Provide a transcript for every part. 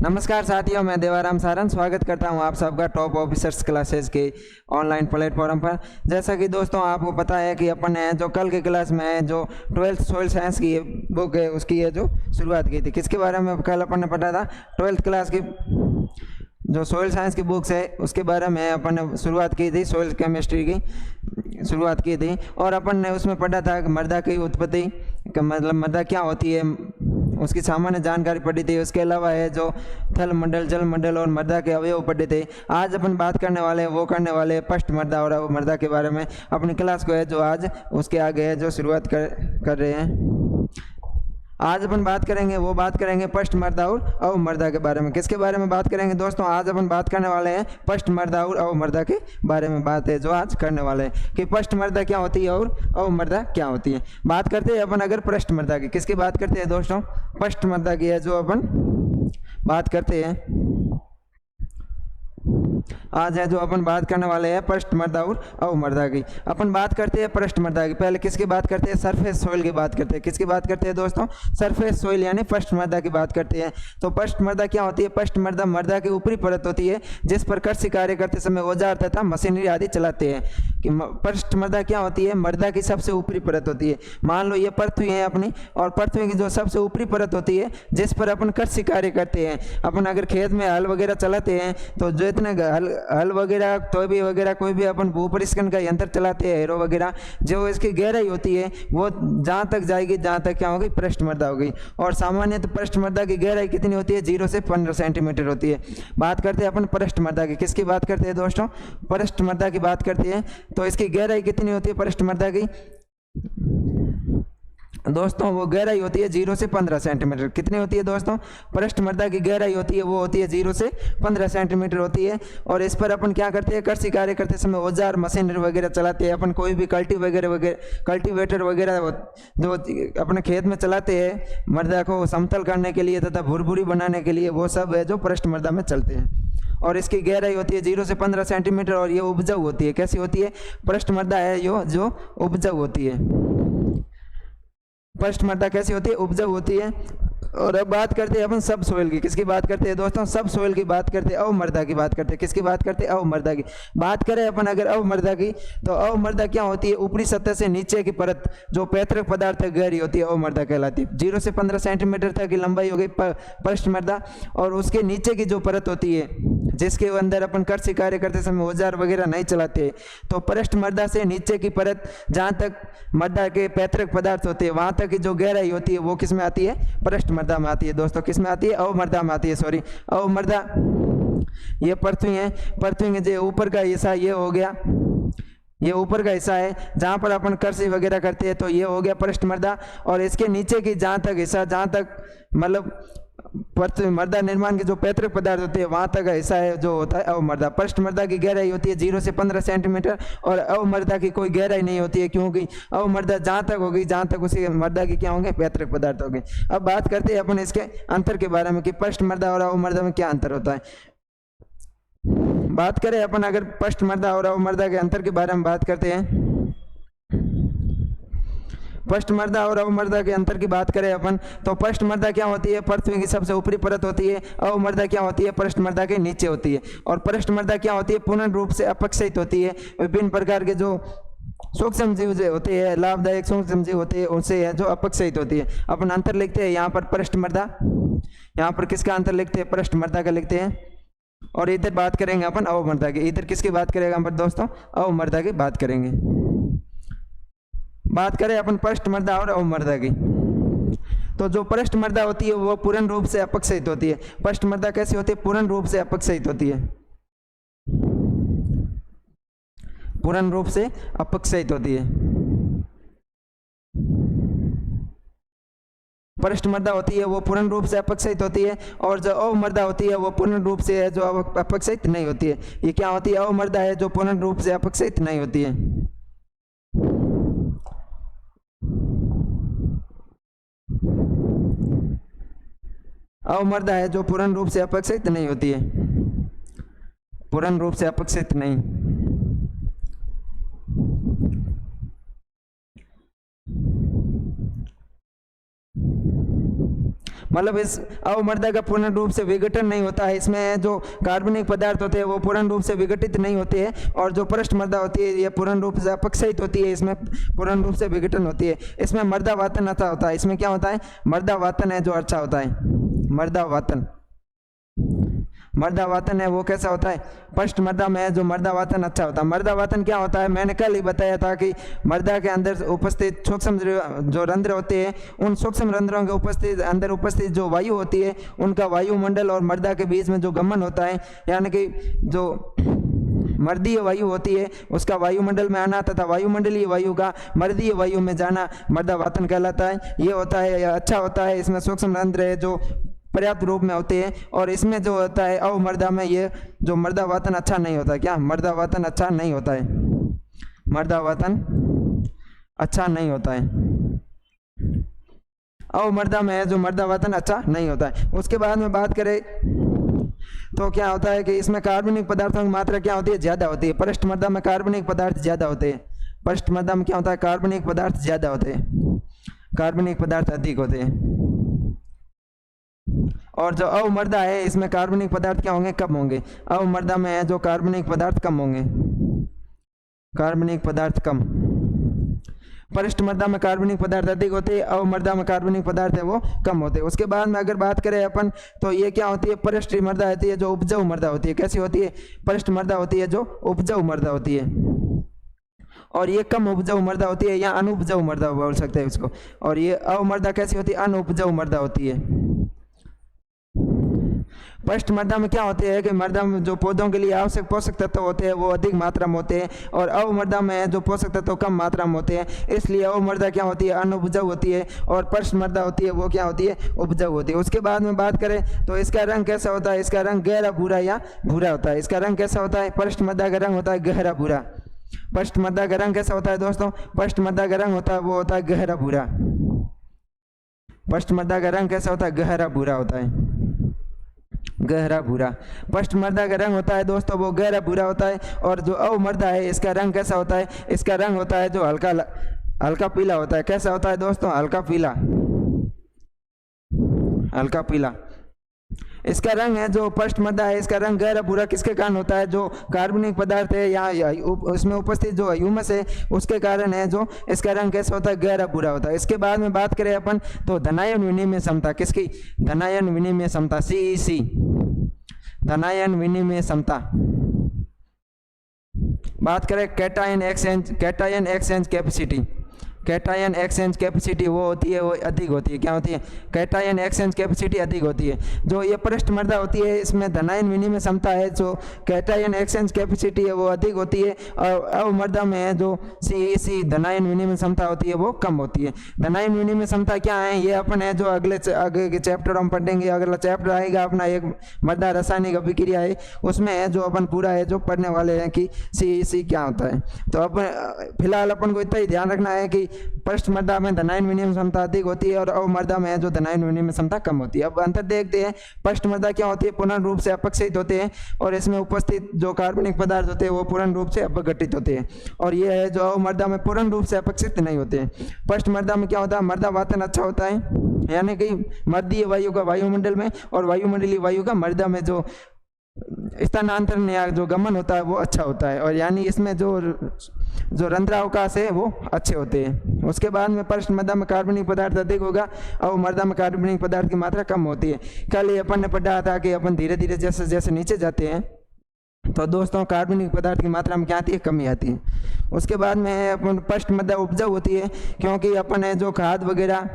नमस्कार साथियों, मैं देवाराम सारन स्वागत करता हूं आप सबका टॉप ऑफिसर्स क्लासेस के ऑनलाइन प्लेटफॉर्म पर। जैसा कि दोस्तों आपको पता है कि अपन ने जो कल के क्लास में जो 12th सोइल साइंस की बुक है उसकी ये जो शुरुआत की थी। किसके बारे में कल अपन ने पढ़ा था? 12th क्लास की जो सोइल साइंस की बुक्स है उसके बारे में अपन ने शुरुआत की थी, सोइल केमिस्ट्री की शुरुआत की थी। और अपन ने उसमें पढ़ा था कि मृदा की उत्पत्ति, मतलब मृदा क्या होती है, उसकी सामान्य जानकारी पढ़ी थी। उसके अलावा है जो थल मंडल, जल मंडल और मृदा के अवयव पढ़े थे। आज अपन बात करने वाले हैं, वो करने वाले हैं पष्ट मृदा और अवमृदा के बारे में। अपनी क्लास को है जो आज उसके आगे है जो शुरुआत कर रहे हैं। आज अपन बात करेंगे, वो बात करेंगे पष्ट मृदा और अवमृदा के बारे में। किसके बारे में बात करेंगे दोस्तों? आज अपन बात करने वाले हैं पष्ट मृदा और अवमृदा के बारे में बात है जो आज करने वाले हैं कि पष्ट मृदा क्या होती है और अवमृदा क्या होती है। बात करते हैं अपन अगर पृष्ठ मृदा की। किसकी बात करते हैं दोस्तों? पष्ट मृदा की है जो अपन बात करते हैं। आज है जो अपन बात करने वाले हैं पृष्ठ मृदा और अवमृदा की। अपन बात करते हैं पृष्ठ मृदा की। पहले किसकी बात करते हैं? सरफेस सोइल की बात करते हैं। किसकी बात करते हैं दोस्तों? सरफेस सोइल यानी पृष्ठ मृदा की बात करते हैं। तो पृष्ठ मृदा क्या होती है? पृष्ठ मृदा मृदा की ऊपरी परत होती है जिस पर कृषि कार्य करते समय औजार तथा मशीनरी आदि चलाते हैं। कि पृष्ठ मृदा क्या होती है? मृदा की सबसे ऊपरी परत होती है। मान लो ये पृथ्वी है अपनी, और पृथ्वी की जो सबसे ऊपरी परत होती है जिस पर अपन कृषि कार्य करते हैं। अपन अगर खेत में हल वगैरह चलाते हैं तो जो इतने हल वगैरह, तोबी वगैरह, कोई भी अपन भू परिष्करण का यंत्र चलाते हैं, एरो वगैरह, जो इसकी गहराई होती है वो जहाँ तक जाएगी, जहाँ तक क्या होगी? पृष्ठ मृदा होगी। और सामान्य तो पृष्ठ मृदा की गहराई कितनी होती है? 0 से 15 सेंटीमीटर होती है। बात करते हैं अपन पृष्ठ मृदा की। किसकी बात करते हैं दोस्तों? पृष्ठ मृदा की बात करते हैं। तो इसकी गहराई कितनी होती है पृष्ठ मृदा की दोस्तों? वो गहराई होती है 0 से 15 सेंटीमीटर। कितनी होती है दोस्तों? पृष्ठ मृदा की गहराई होती है वो होती है 0 से 15 सेंटीमीटर होती है। और इस पर अपन क्या करते हैं? कृषि कार्य करते समय औजार मशीनरी वगैरह चलाते हैं। अपन कोई भी कल्टीवेटर वगैरह जो अपने खेत में चलाते हैं मृदा को समतल करने के लिए तथा भुरभुरी बनाने के लिए, वो सब है जो पृष्ठ मृदा में चलते हैं। और इसकी गहराई होती है 0 से 15 सेंटीमीटर और ये उपजाऊ होती है। कैसी होती है? पृष्ठ मृदा है जो उपजाऊ होती है। पृष्ठ मृदा कैसी होती है? उपजाऊ होती है। और अब बात करते हैं अपन सब सोइल की। किसकी बात करते हैं दोस्तों? सब सोइल की बात करते हैं, अवमृदा की बात करते हैं। किसकी बात करते हैं? अवमृदा की। बात करें अपन अगर अवमृदा की, तो अवमृदा क्या होती है? ऊपरी सतह से नीचे की परत जो पैतृक पदार्थ तक गहरी होती है, अवमृदा कहलाती है। 0 से 15 सेंटीमीटर तक की लंबाई हो गई पृष्ठ मृदा। और उसके नीचे की जो परत होती है जिसके अंदर अपन कृषि कार्य करते समय औजार वगैरह नहीं चलाते, तो पृष्ठ मृदा से नीचे की परत जहाँ तक मृदा के पैतृक पदार्थ होते हैं वहाँ तक की जो गहराई होती है वो किस में आती है? पृष्ठ मृदा में आती है दोस्तों। किस में आती है? अवमृदा में आती है। सॉरी, अवमृदा। ये पृथ्वी है, पृथ्वी के जो ऊपर का हिस्सा ये हो गया, ये ऊपर का हिस्सा है जहाँ पर अपन कृषि वगैरह करते हैं, तो ये हो गया पृष्ठ मृदा। और इसके नीचे की जहाँ तक हिस्सा, जहाँ तक मतलब पृथ्वी मृदा निर्माण के जो पैतृक पदार्थ होते हैं वहां तक का हिस्सा है जो होता है अवमृदा। पृष्ठ मृदा की गहराई होती है 0 से 15 सेंटीमीटर और अवमृदा की कोई गहराई नहीं होती है, क्योंकि अवमृदा जहां तक होगी जहां तक उसी मृदा की क्या होंगे? पैतृक पदार्थ होंगे। अब बात करते हैं अपन इसके अंतर के बारे में कि पृष्ठ मृदा और अवमृदा में क्या अंतर होता है। बात करें अपन अगर पृष्ठ मृदा और अवमृदा के अंतर के बारे में बात करते हैं, पृष्ठ मृदा और अवमृदा के अंतर की बात करें अपन, तो पृष्ठ मृदा क्या होती है? पृथ्वी की सबसे ऊपरी परत होती है। अवमृदा क्या होती है? पृष्ठ मृदा के नीचे होती है। और पृष्ठ मृदा क्या होती है? पूर्ण रूप से अपक्षयित होती है। विभिन्न प्रकार के जो सूक्ष्म जीव जो होते हैं, लाभदायक सूक्ष्म जीव होते हैं, उनसे है जो अपक्षयित होती है। अपन अंतर लिखते हैं यहाँ पर पृष्ठ मृदा, यहाँ पर किसका अंतर लिखते हैं? पृष्ठ मृदा का लिखते हैं। और इधर बात करेंगे अपन अवमृदा की। इधर किसकी बात करेगा पर दोस्तों? अवमृदा की बात करेंगे। बात करें अपन पृष्ठ मृदा और अवमृदा की, तो जो पृष्ठ मृदा होती है वो पूर्ण रूप से अपक्षयित होती है। पृष्ठ मृदा कैसी होती है? पूर्ण रूप से अपक्षयित होती है। पूर्ण रूप से अपक्षयित होती है। पृष्ठ मृदा होती है वो पूर्ण रूप से अपक्षयित होती है। और जो अवमृदा होती है वो पूर्ण रूप से है जो अपक्षयित नहीं होती है। ये क्या होती है? अवमृदा है जो पूर्ण रूप से अपक्षयित नहीं होती है। अवमृदा है जो पूर्ण रूप से अपक्षयित नहीं होती है। पूर्ण रूप से अपक्षयित नहीं। मतलब इस अवमर्दा का पूर्ण रूप से विघटन नहीं होता है। इसमें जो कार्बनिक पदार्थ होते हैं वो पूर्ण रूप से विघटित नहीं होते हैं, और जो पृष्ठ मर्दा होती है ये पूर्ण रूप से अपक्षयित होती है, इसमें पूर्ण रूप से विघटन होती है। इसमें मर्दावातन अच्छा होता है। इसमें क्या होता है, मर्दावातन है जो अच्छा होता है। मर्दावातन है वो कैसा होता है, पृष्ठ मर्दा में जो मर्दावातन अच्छा होता है। मर्दावातन क्या होता है, मैंने कल ही बताया था कि मर्दा के अंदर उपस्थित सूक्ष्म जो रंध्र होते हैं, उन सूक्ष्म रंध्रों के अंदर उपस्थित जो वायु होती है, उनका वायुमंडल और मर्दा के बीच में जो गमन होता है, यानी कि जो मर्दीय वायु होती है उसका वायुमंडल में आना तथा वायुमंडलीय वायु का मर्दीय वायु में जाना मर्दावातन कहलाता है। ये होता है, अच्छा होता है। इसमें सूक्ष्म रंध्र है जो पर्याप्त रूप में होते हैं, और इसमें जो होता है अवमर्दा में ये जो मर्दावातन अच्छा नहीं होता। क्या मर्दावातन अच्छा नहीं होता है, मर्दावातन अच्छा नहीं होता है। अवमर्दा में जो मर्दावातन अच्छा नहीं होता है। उसके बाद में बात करें तो क्या होता है कि इसमें कार्बनिक पदार्थों की मात्रा क्या होती है, ज्यादा होती है। पृष्ठ मर्दा में कार्बनिक पदार्थ ज्यादा होते हैं। पृष्ठ मर्दा में क्या होता है, कार्बनिक पदार्थ ज्यादा होते हैं, कार्बनिक पदार्थ अधिक होते हैं। और जो अवमर्दा है इसमें कार्बनिक पदार्थ क्या होंगे, कम होंगे। अवमर्दा में है जो कार्बनिक पदार्थ कम होंगे, कार्बनिक पदार्थ कम। पृष्ठ मर्दा में कार्बनिक पदार्थ अधिक होते हैं, अवमर्दा में कार्बनिक पदार्थ है वो कम होते हैं। उसके बाद में अगर बात करें अपन तो ये क्या होती है, पृष्ठ मर्दा होती है जो उपजाऊ मर्दा होती है। कैसी होती है, पृष्ठ मर्दा होती है जो उपजाऊ मर्दा होती है, और ये कम उपजाऊ मर्दा होती है या अनुपजाऊ मर्दा बोल सकते हैं उसको। और ये अवमर्दा कैसी होती है, अनुपजाऊ मर्दा होती है। पृष्ठ मर्दा में क्या होते हैं कि मर्दा में जो पौधों के लिए आवश्यक पोषक तत्व होते हैं वो अधिक मात्रा में होते हैं, और अवमर्दा में जो पोषक तत्व कम मात्रा में होते हैं। इसलिए अवमर्दा क्या होती है, अनुपजाऊ होती है, और पृष्ठ मर्दा होती है वो क्या होती है, उपजाऊ होती है। उसके बाद में बात करें तो इसका रंग कैसा होता है, इसका रंग गहरा भूरा या भूरा होता है। इसका रंग कैसा होता है, पृष्ठ मर्दा का रंग होता है गहरा भूरा। पृष्ठ मर्दा का रंग कैसा होता है दोस्तों, पृष्ठ मर्दा का रंग होता है वो होता है गहरा भूरा। पृष्ठ मर्दा का रंग कैसा होता है, गहरा भूरा होता है, गहरा भूरा। पृष्ठ मर्दा का रंग होता है दोस्तों वो गहरा भूरा होता है। और जो अवमर्दा है इसका रंग कैसा होता है, इसका रंग होता है जो हल्का पीला होता है। कैसा होता है दोस्तों, हल्का पीला, हल्का पीला इसका रंग है। जो पृष्ठ मर्दा है इसका रंग गहरा भूरा किसके कारण होता है, जो कार्बनिक पदार्थ है या उसमें उपस्थित जो ह्यूमस है उसके कारण है जो इसका रंग कैसा होता है, गहरा भूरा होता है। इसके बाद में बात करें अपन तो धनायन विनिमय क्षमता, किसकी, धनायन विनिमय क्षमता, CEC, धनायन विनिमय क्षमता। बात करें cation exchange capacity, cation exchange capacity वो होती है, वो अधिक होती है। क्या होती है, कैटायन एक्सचेंज कैपेसिटी अधिक होती है। जो ये पृष्ठ मर्दा होती है इसमें धनायन विनिमय क्षमता है, जो कैटायन एक्सचेंज कैपेसिटी है वो अधिक होती है, और अवमर्दा में है जो CEC धनायन विनिमय क्षमता होती है वो कम होती है। धनायन विनिमय क्षमता क्या है, ये अपन है जो आगे के चैप्टर हम पढ़ेंगे। अगला चैप्टर आएगा अपना एक मर्दा रासायनिक अभिक्रिया है, उसमें है जो अपन पूरा है जो पढ़ने वाले हैं कि CEC क्या होता है। तो अपन फिलहाल अपन को इतना ही ध्यान रखना है कि पृष्ठ मर्दा में धनायन विनिमय क्षमता अधिक होती है और अवमर्दा में जो धनायन विनिमय क्षमता कम होती है। अब अंतर देखते हैं। पृष्ठ मर्दा क्या होती है, पूर्ण रूप से अपक्षयित होते हैं, और इसमें उपस्थित जो कार्बनिक पदार्थ होते हैं वो पूर्ण रूप से अपघटित होते हैं। और ये है जो अवमर्दा में पूर्ण रूप से अपक्षयित नहीं होते हैं। पृष्ठ मर्दा में क्या होता है, मर्दावातन अच्छा होता है, यानी कि मर्दीय वायु का वायुमंडल में और वायुमंडलीय वायु का मर्दा में जो स्थानांतरण या जो गमन होता है वो अच्छा होता है, और यानी इसमें जो रंध्रावकाश है वो अच्छे होते हैं। उसके बाद में पृष्ठ मर्दा में कार्बनिक पदार्थ अधिक होगा और मर्दा में कार्बनिक पदार्थ की मात्रा कम होती है। कल ही अपन ने पढ़ा था कि अपन धीरे धीरे जैसे जैसे नीचे जाते हैं तो दोस्तों कार्बनिक पदार्थ की मात्रा में क्या आती है, कमी आती है। उसके बाद में अपन पृष्ठ मर्दा उपजाऊ होती है, क्योंकि अपन है जो खाद वगैरह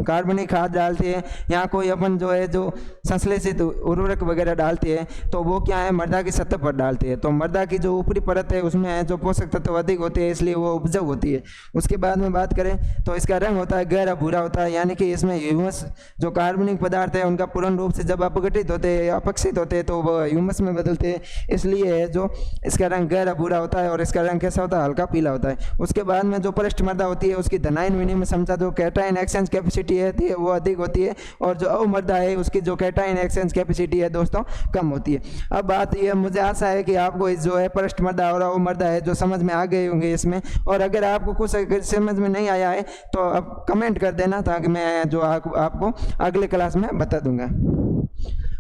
कार्बनिक खाद डालते हैं या कोई अपन जो है जो संश्लेषित उर्वरक वगैरह डालते हैं तो वो क्या है, मर्दा की सतह पर डालते हैं। तो मर्दा की जो ऊपरी परत है उसमें है जो पोषक तत्व अधिक होते हैं, इसलिए वो उपजाऊ होती है। उसके बाद में बात करें तो इसका रंग होता है गहरा भूरा होता है, यानी कि इसमें ह्यूमस जो कार्बनिक पदार्थ है उनका पूर्ण रूप से जब अपघटित होते हैं अपक्षित होते हैं तो वह ह्यूमस में बदलते हैं, इसलिए है जो इसका रंग गहरा भूरा होता है। और इसका रंग कैसा होता है, हल्का पीला होता है। उसके बाद में जो पृष्ठ मर्दा होती है उसकी धनायन विनिमय क्षमता जो कैटायन एक्सचेंज कैपेसिटी है वो अधिक होती है, और जो अवमर्दा है उसकी जो कैटायन कैटायन एक्सचेंज कैपेसिटी है दोस्तों कम होती है। अब बात ये, मुझे आशा है कि आपको इस जो है पृष्ठ मर्दा और अवमर्दा है जो समझ में आ गए होंगे इसमें, और अगर आपको कुछ समझ में नहीं आया है तो आप कमेंट कर देना ताकि मैं जो आपको अगले क्लास में बता दूंगा।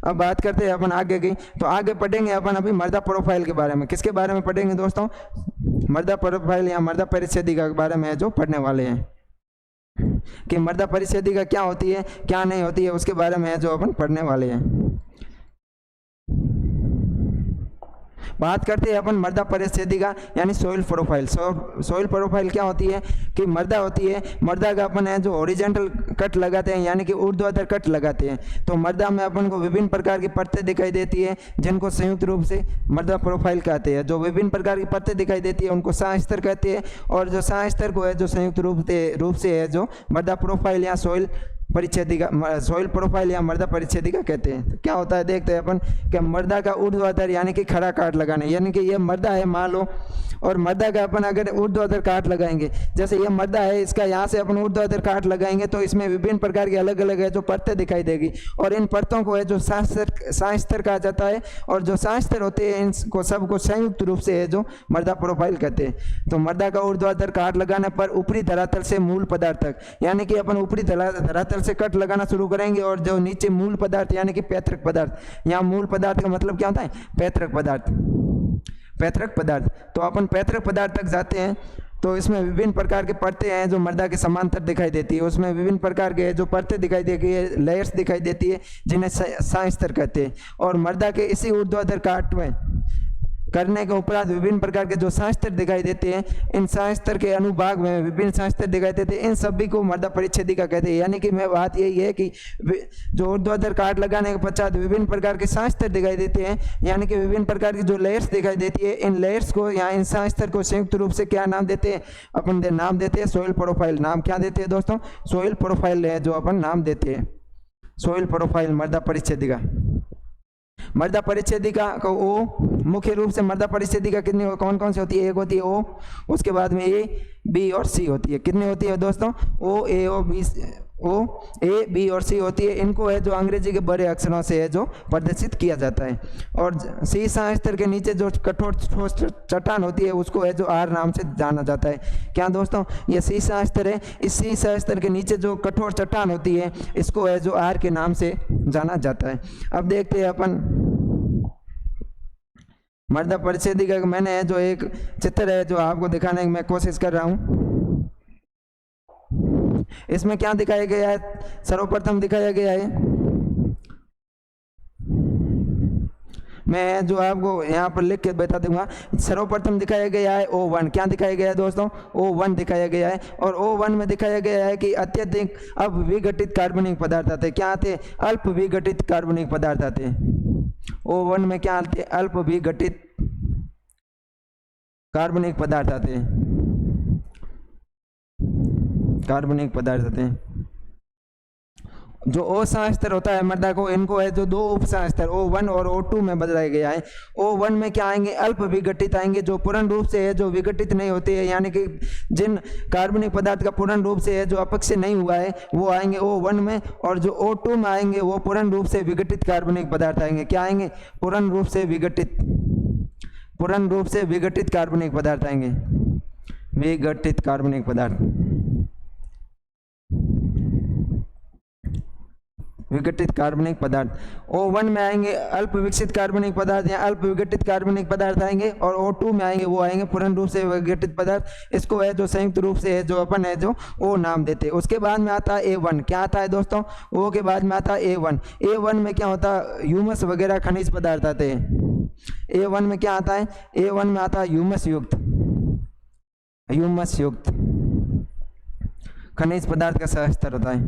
अब बात करते हैं अपन आगे की, तो आगे पढ़ेंगे अपन अभी मर्दा प्रोफाइल के बारे में। किसके बारे में पढ़ेंगे दोस्तों? मर्दा प्रोफाइल या मर्दा परिच्छेदिका के बारे में जो पढ़ने वाले हैं कि मर्दा परिच्छेदिका क्या होती है क्या नहीं होती है, उसके बारे में जो अपन पढ़ने वाले हैं। बात करते हैं अपन मर्दा परिच्छेदिका यानी सोइल प्रोफाइल। सोइल प्रोफाइल क्या होती है कि मर्दा होती है, मर्दा का अपन है जो हॉरिजॉन्टल कट लगाते हैं यानी कि ऊर्ध्वाधर कट लगाते हैं, तो मर्दा में अपन को विभिन्न प्रकार की परतें दिखाई देती है जिनको संयुक्त रूप से मर्दा प्रोफाइल कहते हैं। जो विभिन्न प्रकार की परतें दिखाई देती है उनको सांस्तर कहते हैं, और जो सांस्तर को है जो संयुक्त रूप से है जो मर्दा प्रोफाइल या सोइल परिच्छेदिका, सोइल प्रोफाइल या मर्दा परिच्छेदिका कहते हैं। तो क्या होता है देखते हैं अपन कि मर्दा का ऊर्ध्वाधर यानी कि खड़ा काट लगाना, यानी कि ये मर्दा है मान लो, और मर्दा का अपन अगर ऊर्ध्वाधर काट लगाएंगे, जैसे ये मर्दा है इसका यहाँ से अपन ऊर्ध्वाधर काट लगाएंगे तो इसमें विभिन्न प्रकार की अलग अलग है जो परतें दिखाई देगी, और इन परतों को है जो सांस्तर कहा जाता है, और जो सांस्तर होते हैं इनको सबको संयुक्त रूप से है जो मर्दा प्रोफाइल कहते हैं। तो मर्दा का ऊर्ध्वाधर काट लगाने पर ऊपरी धरातल से मूल पदार्थ तक, यानी कि अपन ऊपरी धरातल से कट लगाना शुरू करेंगे, और जो नीचे मूल पदार्थ यानी कि पैतृक पदार्थ, यहाँ मूल पदार्थ का मतलब क्या होता है? पैतृक पदार्थ, पैतृक पदार्थ। तो अपन पैतृक पदार्थ तक जाते हैं तो इसमें विभिन्न प्रकार के परतें हैं जो मर्दा के समांतर दिखाई देती है, उसमें विभिन्न प्रकार के जो परतें दिखाई देती है, लेयर्स दिखाई देती है जिन्हें सांस्तर कहते हैं। और मर्दा के इसी ऊर्ध्वाधर काट में करने के उपरांत विभिन्न प्रकार के जो सांस्तर दिखाई देते हैं, इन सांस्तर के अनुभाग में विभिन्न सांस्तर दिखाई देते हैं, इन सभी को मर्दा परिच्छेदिका कहते हैं। यानी कि मैं बात यही है कि जो ऊर्ध्वाधर काट लगाने के पश्चात विभिन्न प्रकार के सांस्तर दिखाई देते हैं, यानी कि विभिन्न प्रकार की जो लेयर्स दिखाई देती है, इन लेयर्स को या इन सांस्तर को संयुक्त रूप से क्या नाम देते हैं? अपन नाम देते हैं सोइल प्रोफाइल। नाम क्या देते हैं दोस्तों? सोइल प्रोफाइल है जो अपन नाम देते हैं, सोइल प्रोफाइल मर्दा परिच्छेदिका। मर्दा परिच्छेदिका को ओ, मुख्य रूप से मर्दा परिच्छेदिका कितनी कौन कौन सी होती है? एक होती है ओ, उसके बाद में ए, बी और सी होती है। कितनी होती है दोस्तों? ओ, ए, ओ, बी, ओ, ए, बी और सी होती है। इनको है जो अंग्रेजी के बड़े अक्षरों से है जो प्रदर्शित किया जाता है। और सी सांस्तर के नीचे जो कठोर चट्टान होती है उसको है जो आर नाम से जाना जाता है। क्या दोस्तों? ये सी सांस्तर है, इस सी सांस्तर के नीचे जो कठोर चट्टान होती है इसको है जो आर के नाम से जाना जाता है। अब देखते हैं अपन मर्दा परिच्छेदिका का मैंने जो एक चित्र है जो आपको दिखाने की मैं कोशिश कर रहा हूँ। इसमें क्या दिखाया गया है? सर्वप्रथम दिखाया गया है, मैं जो आपको यहाँ पर लिख के बता दूंगा। सर्वप्रथम दिखाया गया है O1। क्या दिखाया गया है दोस्तों? O1 दिखाया गया है, और O1 में दिखाया गया है कि अत्यधिक अल्प विघटित कार्बनिक पदार्थ आते हैं। क्या आते हैं? अल्प विघटित कार्बनिक पदार्थ आते हैं। O1 में क्या आते हैं? अल्प विघटित कार्बनिक पदार्थ आते हैं, कार्बनिक पदार्थ आते हैं। जो O सांस्तर होता है मर्दा को, इनको है जो दो उप सांस्तर O1 और O2 में बदलाया गया है। O1 में क्या आएंगे? अल्प विघटित आएंगे, जो पूर्ण रूप से है जो विघटित नहीं होते हैं, यानी कि जिन कार्बनिक पदार्थ का पूर्ण रूप से है जो अपक्षय नहीं हुआ है वो आएंगे O1 में, और जो O2 में आएंगे वो पूर्ण रूप से विघटित कार्बनिक पदार्थ आएंगे। क्या आएंगे? पूर्ण रूप से विघटित, पूर्ण रूप से विघटित कार्बनिक पदार्थ आएंगे, विघटित कार्बनिक पदार्थ, विघटित कार्बनिक पदार्थ। O1 में आएंगे अल्प विकसित कार्बनिक पदार्थ या अल्प विघटित कार्बनिक पदार्थ आएंगे, और O2 में आएंगे वो आएंगे पूर्ण रूप से विघटित पदार्थ। इसको है जो संयुक्त रूप से है जो अपन है जो O नाम देते हैं। उसके बाद में आता है A1। क्या आता है दोस्तों? O के बाद में आता है A1। A1 में क्या होता है? ह्यूमस वगैरह खनिज पदार्थ आते हैं। A1 में क्या आता है? A1 में आता है ह्यूमस युक्त, ह्यूमस युक्त खनिज पदार्थ का सहस्तर होता है,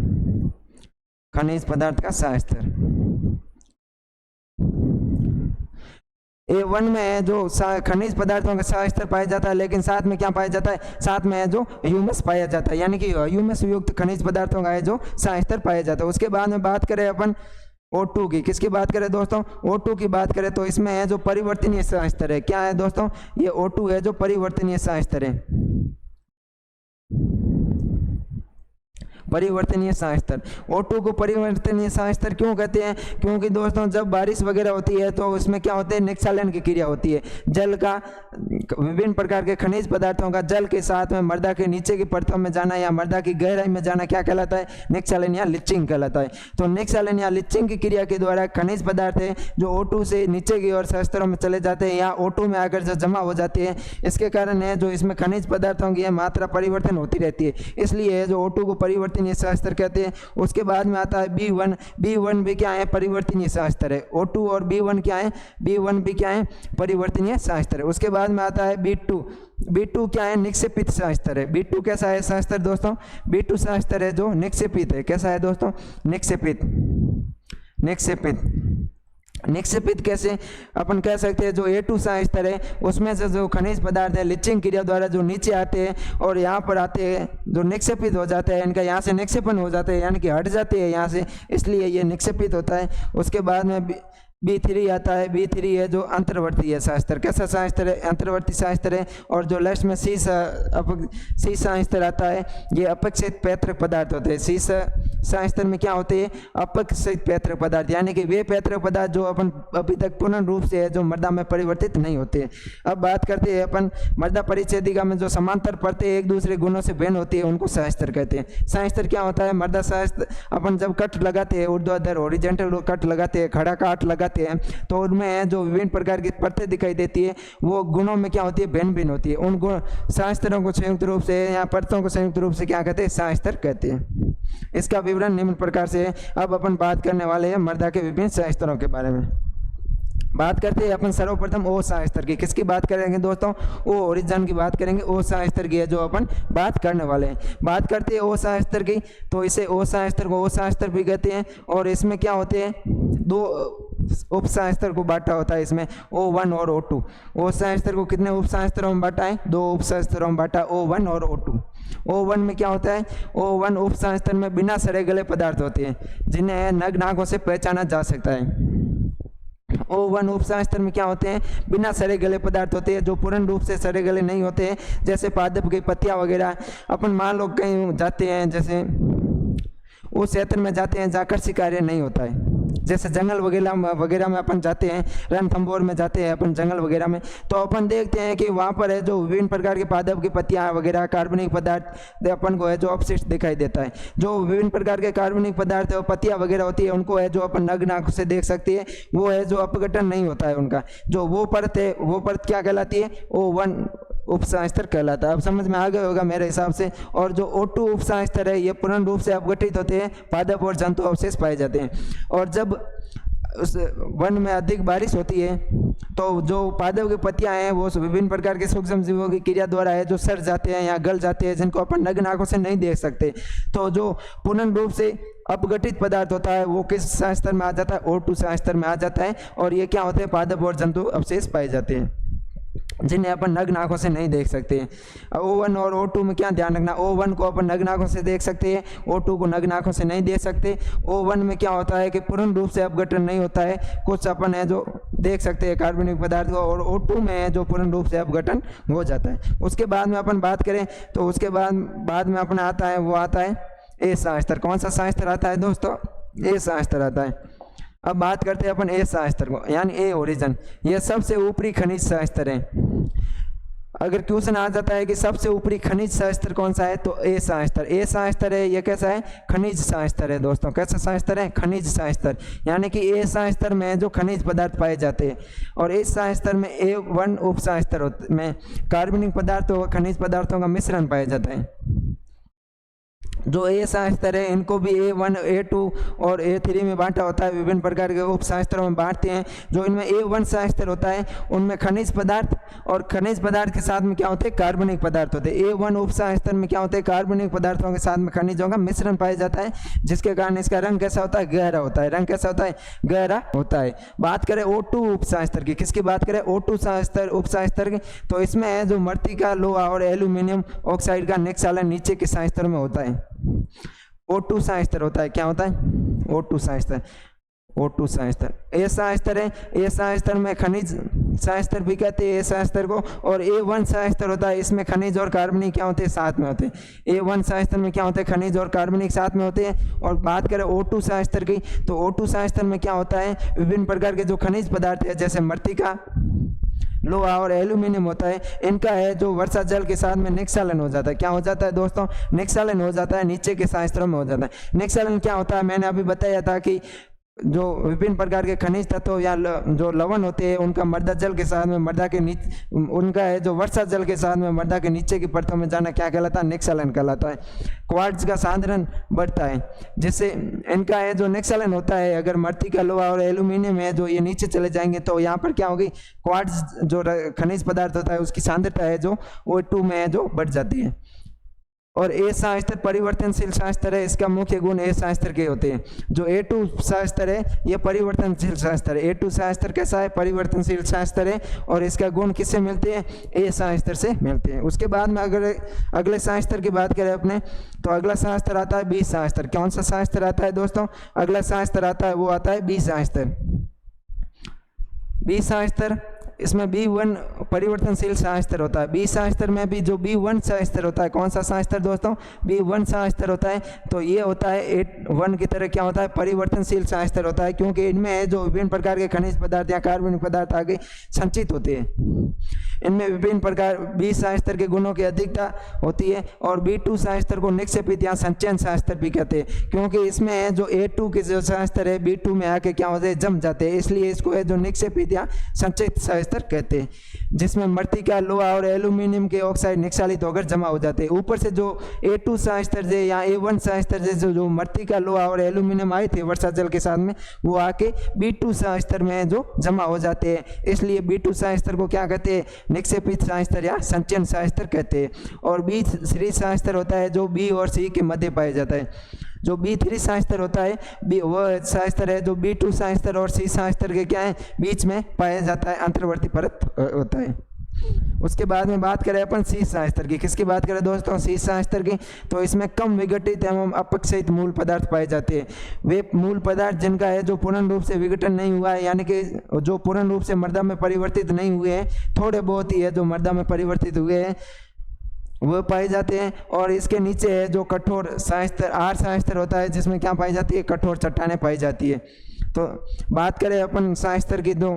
खनिज पदार्थ का सहस्तर। A1 में है जो खनिज पदार्थों का सहस्तर पाया जाता है, लेकिन साथ में क्या पाया जाता है? साथ में है जो ह्यूमस पाया जाता है, यानी कि ह्यूमस युक्त खनिज पदार्थों का है जो सहस्तर पाया जाता है। उसके बाद में बात करें अपन O2 की, किसकी बात करें दोस्तों? O2 की बात करें तो इसमें है जो परिवर्तनीय सहस्तर है। क्या है दोस्तों? ये O2 है जो परिवर्तनीय सहस्तर है, परिवर्तनीय सांस्तर। O2 को परिवर्तनीय सांस्तर क्यों कहते हैं? क्योंकि दोस्तों जब बारिश वगैरह होती है तो उसमें क्या होते हैं, निक्षालन की क्रिया होती है। जल का, विभिन्न प्रकार के खनिज पदार्थों का जल के साथ में मृदा के नीचे की परतों में जाना या मृदा की गहराई में जाना क्या कहलाता है? निक्षालन या लिचिंग कहलाता है। तो निक्षालन या लिचिंग की क्रिया के द्वारा खनिज पदार्थ है जो O2 से नीचे की ओर सांस्तरों में चले जाते हैं या O2 में आकर जो जमा हो जाती है, इसके कारण है जो इसमें खनिज पदार्थों की मात्रा परिवर्तन होती रहती है, इसलिए जो O2 को परिवर्तनीय सांस्तर कहते हैं। उसके बाद में आता है B1। B1 भी क्या है? परिवर्तनीय सांस्तर है। O2 और B1 क्या है? B1 भी क्या है? परिवर्तनीय सांस्तर है। उसके बाद में आता है B2। B2 क्या है? निक्षेपित सांस्तर है। B2 कैसा है सांस्तर दोस्तों? B2 सांस्तर है जो निक्षेपित है। कैसा है दोस्तों? निक्षेपित। निक्षेपित निक्षेपित कैसे अपन कह सकते हैं? जो A2 सांस्तर है उसमें से जो खनिज पदार्थ है लिचिंग क्रिया द्वारा जो नीचे आते हैं और यहाँ पर आते हैं, जो निक्षेपित हो जाते हैं, इनका यहाँ से निक्षेपण हो जाते हैं, यानी कि हट जाते हैं यहाँ से, इसलिए ये निक्षेपित होता है। उसके बाद में B3 आता है। B3 है जो अंतर्वर्ती है सांस्तर। कैसा सांस्तर है? अंतर्वर्ती सांस्तर है। और जो लास्ट में C सांस्तर आता है, ये अपेक्षित पैतृक पदार्थ होते हैं। C सांस्तर में क्या होते हैं? अपेक्षित पैतृक पदार्थ, यानी कि वे पैतृक पदार्थ जो अपन अभी तक पूर्ण रूप से है जो मृदा में परिवर्तित नहीं होते। अब बात करते हैं अपन मृदा परिच्छेदिका में जो समांतर परतें एक दूसरे गुणों से भिन्न होती है उनको सांस्तर कहते हैं। सांस्तर क्या होता है? मृदा सांस्तर अपन जब कट लगाते हैं, ऊर्ध्वाधर हॉरिजॉन्टल कट लगाते हैं, खड़ा काट लगाते हैं, तो उनमें जो विभिन्न प्रकार की परतें दिखाई देती है वो गुणों में क्या होती है? भिन्न भिन्न होती है। उन गुण सांस्तरों को संयुक्त रूप से या परतों को संयुक्त रूप से क्या कहते हैं? सांस्तर कहते हैं। इसका विवरण निम्न प्रकार से है। अब अपन बात करने वाले हैं मृदा के विभिन्न सांस्तरों के बारे में। बात करते हैं अपन सर्वप्रथम O सांस्तर की। किसकी बात करेंगे दोस्तों? O ओरिजिन की बात करेंगे। O सांस्तर की है जो अपन बात करने वाले हैं। बात करते हैं O सांस्तर की, तो इसे O सांस्तर को O सांस्तर भी कहते हैं। और इसमें क्या होते हैं? दो उप सांस्तर को बांटा होता है इसमें, O1 और O2। O सांस्तर को कितने उप सांस्तरों में बांटा है? 2 उप सांस्तरों में बांटा, O1 और O2। O1 में क्या होता है? O1 उप सांस्तर में बिना सड़े गले पदार्थ होते हैं जिन्हें नग्न आंखों से पहचाना जा सकता है। O1 उप सांस्तर में क्या होते हैं? बिना सड़े गले पदार्थ होते हैं जो पूर्ण रूप से सड़े गले नहीं होते हैं, जैसे पादप की पत्तियां वगैरह। अपन मान लो कहीं जाते हैं, जैसे उस क्षेत्र में जाते हैं जहाँ कृषि कार्य नहीं होता है, जैसे जंगल वगैरह में अपन जाते हैं, रणथंभौर में जाते हैं अपन जंगल वगैरह में, तो अपन देखते हैं कि वहाँ पर है जो विभिन्न प्रकार के पादप की पत्तियाँ वगैरह कार्बनिक पदार्थ अपन को है जो अपशिष्ट दिखाई देता है। जो विभिन्न प्रकार के कार्बनिक पदार्थ और पत्तियाँ वगैरह होती है उनको है जो अपन नग्न आंखों से देख सकते हैं, वो है जो अपघटन नहीं होता है उनका। जो वो परत है वो परत क्या कहलाती है? O1 उप सांस्तर कहलाता है। अब समझ में आ गया होगा मेरे हिसाब से। और जो O2 उप सांस्तर है ये पूर्ण रूप से अपघटित होते हैं, पादप और जंतु अवशेष पाए जाते हैं। और जब उस वन में अधिक बारिश होती है तो जो पादप की पत्तियां हैं वो विभिन्न प्रकार के सूक्ष्म जीवों की क्रिया द्वारा है जो सड़ जाते हैं या गल जाते हैं, जिनको अपन नग्न आंखों से नहीं देख सकते। तो जो पूर्ण रूप से अपघटित पदार्थ होता है वो किस सांस्तर में आ जाता है? O2 सांस्तर में आ जाता है। और ये क्या होते हैं? पादप और जंतु अवशेष पाए जाते हैं जिन्हें अपन नग्न आंखों से नहीं देख सकते। O1 और O2 में क्या ध्यान रखना? O1 को अपन नग्न आंखों से देख सकते हैं, O2 को नग्न आंखों से नहीं देख सकते। O1 में क्या होता है कि पूर्ण रूप से अपघटन नहीं होता है, कुछ अपन है जो देख सकते हैं कार्बनिक पदार्थ को, और O2 में है जो पूर्ण रूप से अपघटन हो जाता है। उसके बाद में अपन बात करें तो उसके बाद में अपना आता है वो आता है A सांस्तर। कौन सा सांस्तर आता है दोस्तों? A सांस्तर आता है। अब बात करते हैं अपन A सांस्तर को, यानी A ओरिजिन। यह सबसे ऊपरी खनिज सांस्तर है। अगर क्वेश्चन आ जाता है कि सबसे ऊपरी खनिज सांस्तर कौन सा है तो A सांस्तर। A सांस्तर है, ये कैसा है? खनिज सांस्तर है दोस्तों। कैसा सांस्तर है? खनिज सांस्तर। यानी कि A सांस्तर में जो खनिज पदार्थ पाए जाते हैं, और इस सांस्तर में A1 उप सांस्तर में कार्बनिक पदार्थों और खनिज पदार्थों का मिश्रण पाया जाता है। जो A सांस्तर है इनको भी A1, A2 और A3 में बांटा होता है, विभिन्न प्रकार के उप सांस्तरों में बांटते हैं। जो इनमें A1 सांस्तर होता है उनमें खनिज पदार्थ, और खनिज पदार्थ के साथ में क्या होते हैं? कार्बनिक पदार्थ होते हैं। A1 उप सांस्तर में क्या होते हैं? कार्बनिक पदार्थों के साथ में खनिजों का मिश्रण पाया जाता है, जिसके कारण इसका रंग कैसा होता है? गहरा होता है। रंग कैसा होता है? गहरा होता है। बात करें O2 उप सांस्तर की, किसकी बात करें? O2 सांस्तर उप सांस्तर की, तो इसमें है जो मृत्तिका, लोहा और एल्यूमिनियम ऑक्साइड का निक्षालन नीचे के सांस्तर में होता है। O2 सांस्तर होता है। क्या होता है? O2 सांस्तर। O2 सांस्तर। A सांस्तर है। A सांस्तर में खनिज सह स्तर भी कहते हैं सह स्तर को। और A1 सह स्तर होता है, इसमें खनिज और कार्बनिक क्या होते हैं, साथ में होते हैं। A1 सह स्तर में क्या होते हैं, खनिज और कार्बनिक साथ में होते हैं। और बात करें O2 सह स्तर की, तो O2 सह स्तर में क्या होता है, विभिन्न प्रकार के जो खनिज पदार्थ है जैसे मृत्तिका, लोहा और एल्यूमिनियम होता है, इनका है जो वर्षा जल के साथ में निक्षालन हो जाता है। क्या हो जाता है दोस्तों, निक्षालन हो जाता है, नीचे के सह स्तरों में हो जाता है। निक्षालन क्या होता है, मैंने अभी बताया था कि जो विभिन्न प्रकार के खनिज तत्व या जो लवण होते हैं उनका मृदा जल के साथ में मृदा के नीचे, उनका है जो वर्षा जल के साथ में मृदा के नीचे की परतों में जाना क्या कहलाता है, निक्षालन कहलाता है। क्वार्ट्ज का सांद्रण बढ़ता है, जिससे इनका है जो निक्षालन होता है, अगर मृत्तिका, लोहा और एल्यूमिनियम है जो ये नीचे चले जाएंगे तो यहाँ पर क्या होगी, क्वार्ट्ज जो खनिज पदार्थ होता है उसकी सांद्रता है जो O2 में है जो बढ़ जाती है। और A सह स्तर परिवर्तनशील सह स्तर है, इसका मुख्य गुण A सह स्तर के होते हैं। जो A2 सह स्तर है ये परिवर्तनशील सह स्तर है। A2 सह स्तर कैसा है, परिवर्तनशील सह स्तर है, और इसका गुण किससे मिलते हैं, A सह स्तर से मिलते हैं। उसके बाद में अगर अगले सह स्तर की बात करें अपने, तो अगला सह स्तर आता है B सह स्तर। कौन सा सह स्तर आता है दोस्तों, अगला सह स्तर आता है वो आता है B सह स्तर। B सह स्तर, इसमें B1 परिवर्तनशील सह स्तर होता है। B सह स्तर में भी जो B1 सह स्तर होता है, कौन सा सह स्तर दोस्तों, B1 सह स्तर होता है, तो ये होता है A1 की तरह क्या होता है, परिवर्तनशील सह स्तर होता है, क्योंकि इनमें है जो विभिन्न प्रकार के खनिज पदार्थ या कार्बनिक पदार्थ आगे संचित होते हैं। इनमें विभिन्न प्रकार B सह स्तर के गुणों की अधिकता होती है। और B2 सह स्तर को निक्षेपित या संचयन सह स्तर भी कहते हैं, क्योंकि इसमें है जो A2 के जो सह स्तर है B2 में आके क्या होते हैं, जम जाते हैं, इसलिए इसको है जो निक्षेपित या संचित सह स्तर कहते हैं, जिसमें मृत्तिका, लोहा और एल्यूमिनियम के ऑक्साइड निक्षालित होकर जमा हो जाते हैं। ऊपर से जो A2 सह स्तर से या A1 सह स्तर से जो मृत्तिका, लोहा और एल्यूमिनियम आए थे वर्षा जल के साथ में, वो आके B2 सह स्तर में जो जमा हो जाते हैं, इसलिए B2 सह स्तर को क्या कहते हैं, निक्षेपित सह स्तर या संचयन सह स्तर कहते हैं। और B3 सह स्तर होता है जो B और C के मध्य पाया जाता है। जो B3 सह स्तर होता है वह सह स्तर है जो B2 सह स्तर और C सह स्तर के क्या है, बीच में पाया जाता है, अंतर्वर्ती परत होता है। उसके बाद में बात करें अपन C सह स्तर की, किसकी बात करें दोस्तों, C सह स्तर की, तो इसमें कम विघटित एवं अपक्षयित मूल पदार्थ पाए जाते हैं। वे मूल पदार्थ जिनका है जो पूर्ण रूप से विघटन नहीं हुआ है, यानी कि जो पूर्ण रूप से मृदा में परिवर्तित नहीं हुए हैं, थोड़े बहुत ही है जो मृदा में परिवर्तित हुए हैं, वो पाए जाते हैं। और इसके नीचे है जो कठोर सह स्तर R सह स्तर होता है, जिसमें क्या पाई जाती है, कठोर चट्टानें पाई जाती है। तो बात करें अपन सह स्तर की, तो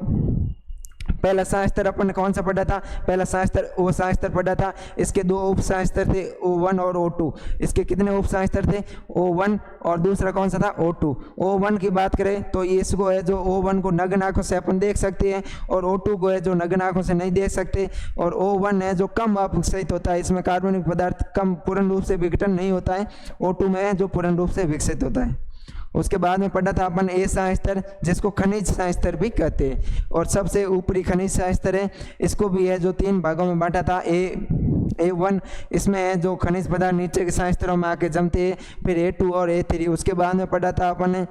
पहला सह स्तर अपन ने कौन सा पढ़ा था, पहला सह स्तर O सह स्तर पढ़ा था। इसके दो उप सह स्तर थे O1 और O2। इसके कितने उप सह स्तर थे, O1 और दूसरा कौन सा था, O2। O1 की बात करें तो इसको है जो O1 को नग्न आंखों से अपन देख सकते हैं, और O2 को है जो नग्न आंखों से नहीं देख सकते। और O1 है जो कम अपक्षयित होता है, इसमें कार्बनिक पदार्थ कम पूर्ण रूप से विघटन नहीं होता है। O2 में है जो पूर्ण रूप से विकसित होता है। उसके बाद में पढ़ा था अपन A सह स्तर, जिसको खनिज सह स्तर भी कहते हैं, और सबसे ऊपरी खनिज सह स्तर है। इसको भी है जो 3 भागों में बांटा था। A1 इसमें है जो खनिज पदार्थ नीचे के सह स्तरों में आके जमते हैं। फिर A2 और A3। उसके बाद में पढ़ा था अपन ने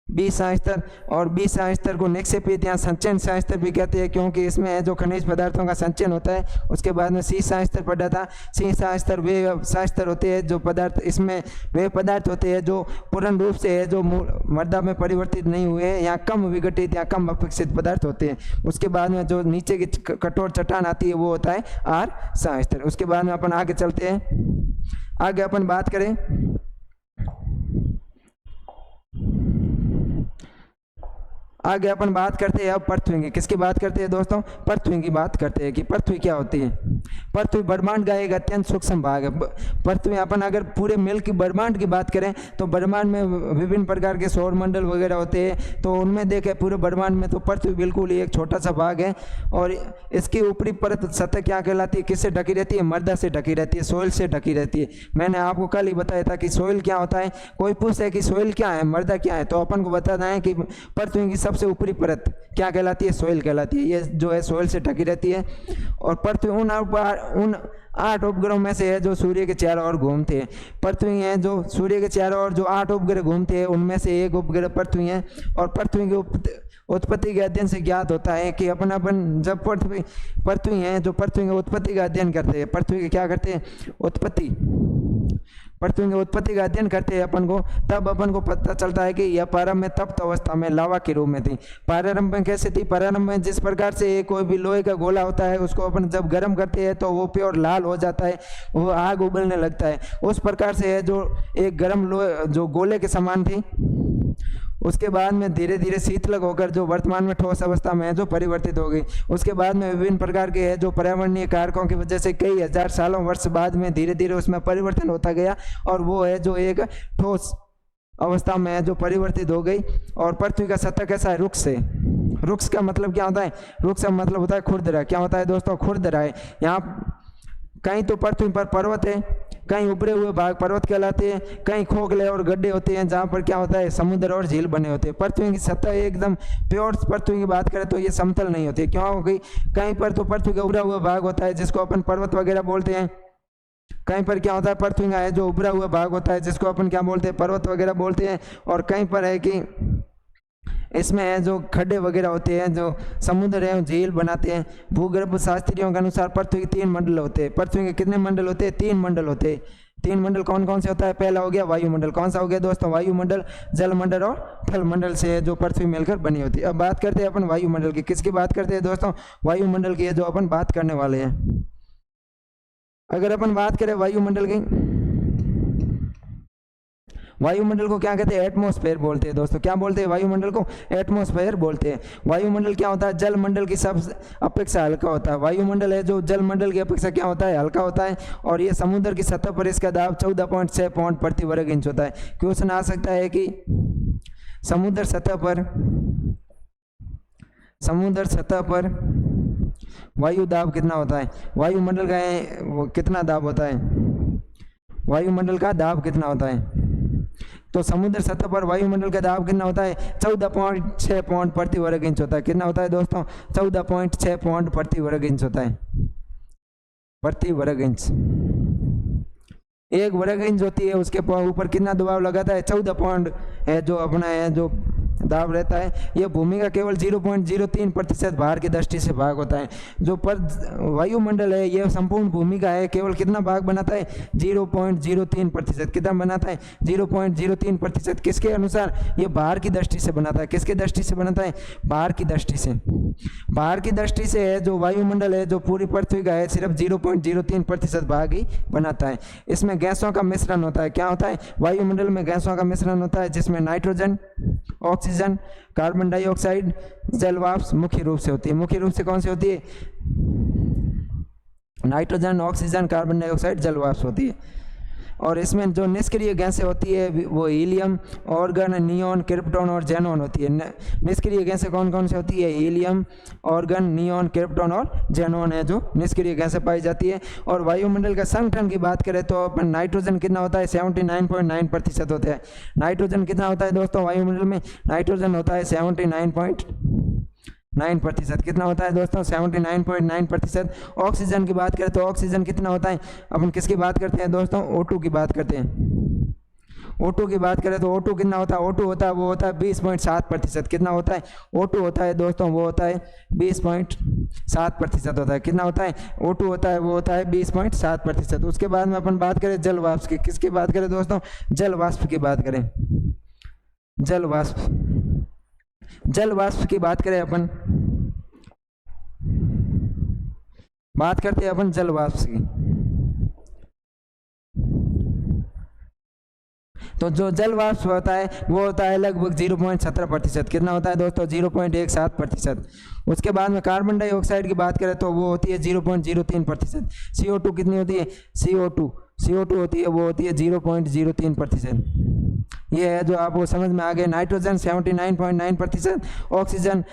B सह स्तर, और B सह स्तर को निक्षेपित या संचयन सह स्तर भी कहते हैं, क्योंकि इसमें है जो खनिज पदार्थों का संचयन होता है। उसके बाद में C सह स्तर पढ़ा था। C सह स्तर वे सह स्तर होते हैं जो पदार्थ, इसमें वे पदार्थ होते हैं जो पूर्ण रूप से है जो मृदा में परिवर्तित नहीं हुए हैं, या कम विघटित या कम अपक्षित पदार्थ होते हैं। उसके बाद में जो नीचे की कठोर चट्टान आती है वो होता है R सह स्तर। उसके बाद में अपन आगे चलते हैं। आगे अपन बात करें, आगे अपन बात करते हैं अब पृथ्वी की। किसकी बात करते हैं दोस्तों, पृथ्वी की बात करते हैं कि पृथ्वी क्या होती है। पृथ्वी ब्रह्मांड का एक अत्यंत सूक्ष्म भाग है। पृथ्वी अपन अगर पूरे मिल्क ब्रह्मांड की बात करें तो ब्रह्मांड में विभिन्न प्रकार के सौर मंडल वगैरह होते हैं, तो उनमें देखें पूरे ब्रह्मांड में तो पृथ्वी बिल्कुल ही एक छोटा सा भाग है। और इसकी ऊपरी परत सतह क्या कहलाती है, किससे ढकी रहती है, मृदा से ढकी रहती है, सोइल से ढकी रहती है। मैंने आपको कल ही बताया था कि सोइल क्या होता है। कोई पूछे कि सोइल क्या है, मृदा क्या है, तो अपन को बताना है कि पृथ्वी की सबसे ऊपरी परत क्या कहलाती है, सोइल कहलाती है। ये जो है सोइल से ढकी रहती है। और पृथ्वी उन 8 उपग्रहों में से है जो सूर्य के चारों ओर घूमते हैं। पृथ्वी है जो सूर्य के चारों ओर जो 8 उपग्रह घूमते हैं, उनमें से एक उपग्रह पृथ्वी है। और पृथ्वी की उत्पत्ति के अध्ययन से ज्ञात होता है कि अपन जब पृथ्वी है जो पृथ्वी की उत्पत्ति का अध्ययन करते हैं, पृथ्वी की क्या करते हैं, उत्पत्ति पृथ्वी की उत्पत्ति का अध्ययन करते हैं अपन को, तब अपन को पता चलता है कि यह प्रारंभ में तप्त अवस्था में लावा के रूप में थी। प्रारंभ में कैसे थी? प्रारंभ में जिस प्रकार से कोई भी लोहे का गोला होता है, उसको अपन जब गर्म करते हैं तो वो प्योर लाल हो जाता है, वो आग उबलने लगता है, उस प्रकार से है जो एक गर्म लोहे जो गोले के समान थी। उसके बाद में धीरे धीरे शीतलक होकर जो वर्तमान में ठोस अवस्था में है जो परिवर्तित हो गई। उसके बाद में विभिन्न प्रकार के है जो पर्यावरणीय कारकों की वजह से कई हजार सालों वर्ष बाद में धीरे धीरे उसमें परिवर्तन होता गया, और वो है जो एक ठोस अवस्था में है जो परिवर्तित हो गई। और पृथ्वी का सतह कैसा है? रुक्ष से। रुक्ष का मतलब क्या होता है? रुक्ष का मतलब होता है खुरदरा। क्या होता है दोस्तों? खुरदरा है। यहाँ कहीं तो पृथ्वी पर पर्वत है, कहीं उभरे हुए भाग पर्वत कहलाते हैं, कहीं खोखले और गड्ढे होते हैं जहाँ पर क्या होता है? समुद्र और झील बने होते हैं। पृथ्वी की सतह एकदम प्योर पृथ्वी की बात करें तो ये समतल नहीं होती। क्यों हो गई? कहीं पर तो पृथ्वी का उभरा हुआ भाग होता है जिसको अपन पर्वत वगैरह बोलते हैं, कहीं पर क्या होता है? पृथ्वी का है जो उभरा हुआ भाग होता है जिसको अपन क्या बोलते हैं? पर्वत वगैरह बोलते हैं। और कहीं पर है कि इसमें है जो खड्डे वगैरह होते हैं, जो समुद्र है झील बनाते हैं। भूगर्भ शास्त्रियों के अनुसार पृथ्वी के 3 मंडल होते हैं। पृथ्वी के कितने मंडल होते हैं? 3 मंडल होते हैं। 3 मंडल कौन कौन से होता है? पहला हो गया वायुमंडल। कौन सा हो गया दोस्तों? वायुमंडल, जलमंडल और थलमंडल से जो पृथ्वी मिलकर बनी होती है। अब बात करते हैं अपन वायुमंडल की। किसकी बात करते हैं दोस्तों? वायुमंडल की है जो अपन बात करने वाले हैं। अगर अपन बात करें वायुमंडल की, वायुमंडल को क्या कहते हैं? एटमॉस्फेयर बोलते हैं दोस्तों। क्या बोलते हैं? वायुमंडल को एटमॉस्फेयर बोलते हैं। वायुमंडल क्या होता है? जलमंडल की सब अपेक्षा हल्का होता है। वायुमंडल है जो जलमंडल की अपेक्षा क्या होता है? हल्का होता है। और ये समुद्र की सतह पर इसका दाब 14.6 पाउंड प्रति वर्ग इंच होता है। क्वेश्चन आ सकता है कि समुद्र सतह पर वायु दाब कितना होता है? वायुमंडल का वो कितना दाब होता है? वायुमंडल का दाब कितना होता है? तो समुद्र सतह पर वायुमंडल का दाब कितना होता है? 14.6 पाउंड प्रति वर्ग इंच होता है। कितना होता है दोस्तों? 14.6 पाउंड प्रति वर्ग इंच होता है। प्रति वर्ग इंच, 1 वर्ग इंच होती है, उसके ऊपर कितना दबाव लगाता है? 14 पाउंड है जो अपना है जो दाब रहता है। यह भूमि का केवल 0.03% भार की दृष्टि से भाग होता है। जो पर वायुमंडल है यह संपूर्ण भूमि का है, केवल कितना भाग बनाता है? 0.03%। कितना बनाता है? 0.03%। किसके अनुसार? यह भार की दृष्टि से बनाता है। किसके दृष्टि से बनाता है? भार की दृष्टि से। भार की दृष्टि से है जो वायुमंडल है जो पूरी पृथ्वी का है सिर्फ 0.03% भाग ही बनाता है। इसमें गैसों का मिश्रण होता है। क्या होता है? वायुमंडल में गैसों का मिश्रण होता है जिसमें नाइट्रोजन, ऑक्सीजन, कार्बन डाइऑक्साइड, जलवाष्प मुख्य रूप से होती है। मुख्य रूप से कौन सी होती है? नाइट्रोजन, ऑक्सीजन, कार्बन डाइऑक्साइड, जलवाष्प होती है। और इसमें जो निष्क्रिय गैसें होती है वो हीलियम, ऑर्गन, नियॉन, क्रिप्टॉन और जेनॉन होती है। निष्क्रिय गैसें कौन कौन सी होती है? हीलियम, ऑर्गन, नियॉन, क्रिप्टॉन और जेनॉन है जो निष्क्रिय गैसें पाई जाती है। और वायुमंडल का संगठन की बात करें तो अपन नाइट्रोजन कितना होता है? 79.9% होता है। नाइट्रोजन कितना होता है दोस्तों वायुमंडल में? नाइट्रोजन होता है 79.9%। कितना होता है दोस्तों? 79.9%। ऑक्सीजन की बात करें तो ऑक्सीजन कितना होता है? अपन किसकी बात करते हैं दोस्तों? O2 की बात करते हैं। O2 की बात करें तो O2 कितना होता है? O2 होता है वो होता है 20.7%। कितना होता है? O2 होता है दोस्तों वो होता है 20.7% होता है। कितना होता है? O2 होता है वो होता है 20.7%। उसके बाद में अपन बात करें जल वाष्प की। किसकी बात करें दोस्तों? जल वाष्प की बात करें। जल वाष्प की बात करें अपन, बात करते हैं अपन जल वाष्प की। तो जो जल वाष्प होता है वो होता है लगभग 0.17%। कितना होता है दोस्तों? 0.17%। उसके बाद में कार्बन डाइऑक्साइड की बात करें तो वो होती है 0.03%। CO2 कितनी होती है? CO2 होती है वो होती है 0.03%। ये है जो आपको समझ में आ गए। नाइट्रोजन 79.9%, ऑक्सीजन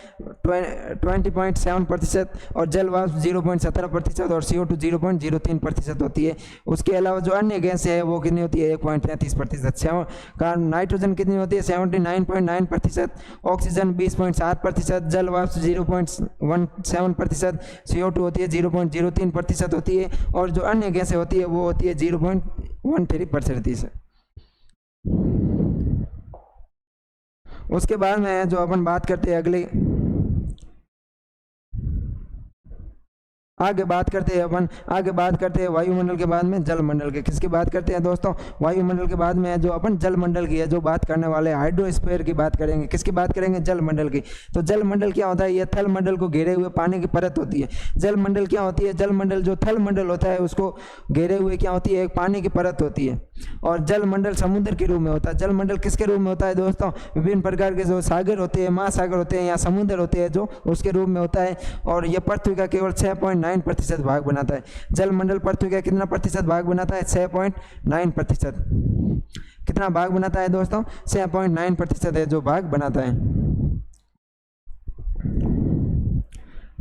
20.7% और जल वाष्प 0.17% और CO2 0.03% होती है। उसके अलावा जो अन्य गैसें है वो कितनी होती है? 1.33%। नाइट्रोजन कितनी होती है? 79.9%, ऑक्सीजन 20.7%, जल वाष्प 0.17%, CO2 होती है 0.03% होती है। और जो अन्य गैसें होती है वो होती है 0.13%। उसके बाद में जो अपन बात करते हैं आगे बात करते हैं अपन, आगे बात करते हैं वायुमंडल के बाद में जलमंडल के। किसकी बात करते हैं दोस्तों? वायुमंडल के बाद में जो अपन जलमंडल की है जो बात करने वाले, हाइड्रोस्फीयर की बात करेंगे। किसकी बात करेंगे? जलमंडल की। तो जलमंडल क्या होता है? यह थल मंडल को घेरे हुए पानी की परत होती है। जलमंडल क्या होती है? जलमंडल जो थल मंडल होता है उसको घेरे हुए क्या होती है? एक पानी की परत होती है। और जलमंडल समुद्र के रूप में होता है। जलमंडल किसके रूप में होता है दोस्तों? विभिन्न प्रकार के जो सागर होते हैं, महासागर होते हैं या समुद्र होते हैं जो उसके रूप में होता है। और यह पृथ्वी का केवल 6.9% भाग बनाता है। जलमंडल पृथ्वी का कितना प्रतिशत भाग बनाता है? 6.9%। कितना भाग बनाता है दोस्तों? 6.9% है जो भाग बनाता है,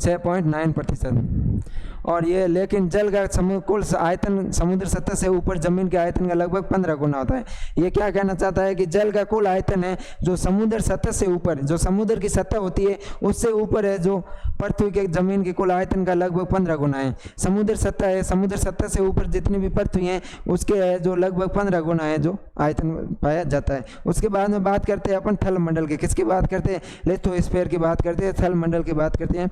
6.9%। और ये लेकिन जल का कुल आयतन समुद्र सतह से ऊपर जमीन के आयतन का लगभग 15 गुना होता है। ये क्या कहना चाहता है कि जल का कुल आयतन है जो समुद्र सतह से ऊपर, जो समुद्र की सतह होती है उससे ऊपर है, जो पृथ्वी के जमीन के कुल आयतन का लगभग 15 गुना है। समुद्र सतह है, समुद्र सतह से ऊपर जितनी भी पृथ्वी है उसके है जो लगभग 15 गुना है जो आयतन पाया जाता है। उसके बाद में बात करते हैं अपन थल मंडल की। किसकी बात करते हैं? लिथोस्फीयर की बात करते हैं, थल मंडल की बात करते हैं।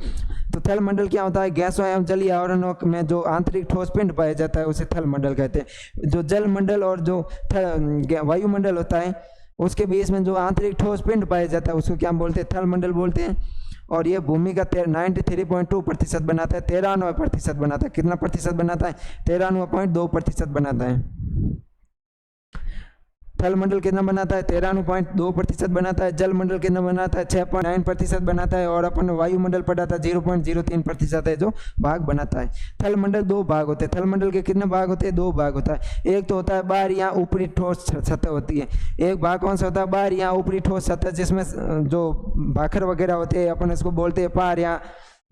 तो थल मंडल क्या होता है? गैसों एवं जलीय आवरणों में जो आंतरिक ठोस पिंड पाया जाता है उसे थल मंडल कहते हैं। जो जल मंडल और जो वायुमंडल होता है उसके बीच में जो आंतरिक ठोस पिंड पाया जाता है उसको क्या बोलते हैं? थल मंडल बोलते हैं। और ये भूमि का 93.2% बनाता है, 93% बनाता है। कितना प्रतिशत बनाता है? 93.2% बनाता है। थल मंडल कितना बनाता है? 93.2% बनाता है। जल मंडल कितना बनाता है? 6.9% बनाता है। और अपन वायुमंडल पढ़ा था 0.03% है जो भाग बनाता है। थल मंडल 2 भाग होते हैं। थल मंडल के कितने भाग होते हैं? 2 भाग होता है। एक तो होता है बाहर या ऊपरी ठोस सतह होती है। एक भाग कौन सा होता है? बाहर या ऊपरी ठोस सतह, जिसमें जो भाखर वगैरह होते हैं अपन इसको बोलते हैं पहाड़ या